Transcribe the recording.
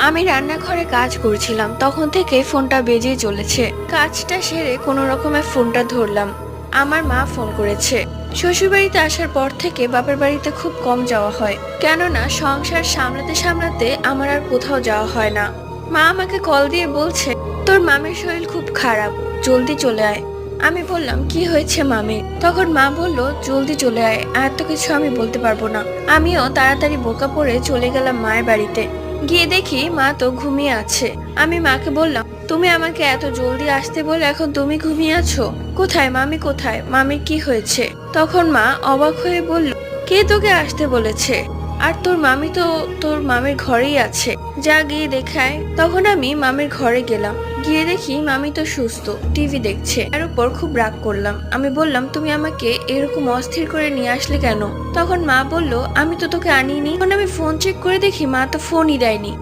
আমি রান্নাঘরে কাজ করছিলাম, তখন থেকে ফোনটা বেজেই চলেছে। কাজটা সেরে কোনো রকমে ফোনটা ধরলাম। আমার মা ফোন করেছে। শ্বশুরবাড়িতে আসার পর থেকে বাপের বাড়িতে খুব কম যাওয়া হয়, কেননা সংসার সামলাতে সামলাতে আমার আর কোথাও যাওয়া হয় না। মা আমাকে কল দিয়ে বলছে, তোর মামির শরীর খুব খারাপ, জলদি চলে আয়। আমি বললাম, কি হয়েছে মামি? তখন মা বলল, জলদি চলে আয়। আর তো কিছু আমি বলতে পারবো না। আমিও তাড়াতাড়ি বোকা পড়ে চলে গেলাম মায়ের বাড়িতে। গিয়ে দেখি মা তো ঘুমিয়ে আছে। আমি মাকে বললাম, তুমি আমাকে এত জলদি আসতে বলে এখন তুমি ঘুমিয়ে আছো? কোথায় মামি, কোথায়? মামির কি হয়েছে? তখন মা অবাক হয়ে বলল, কে তোকে আসতে বলেছে? আর তোর মামি তো তোর মামির ঘরেই আছে, যা গিয়ে দেখায়। তখন আমি মামির ঘরে গেলাম। গিয়ে দেখি মামি তো সুস্থ, টিভি দেখছে। এর উপর খুব রাগ করলাম। আমি বললাম, তুমি আমাকে এরকম অস্থির করে নিয়ে আসলে কেন? তখন মা বলল, আমি তো তোকে আনিনি। তখন আমি ফোন চেক করে দেখি মা তো ফোনই দেয়নি।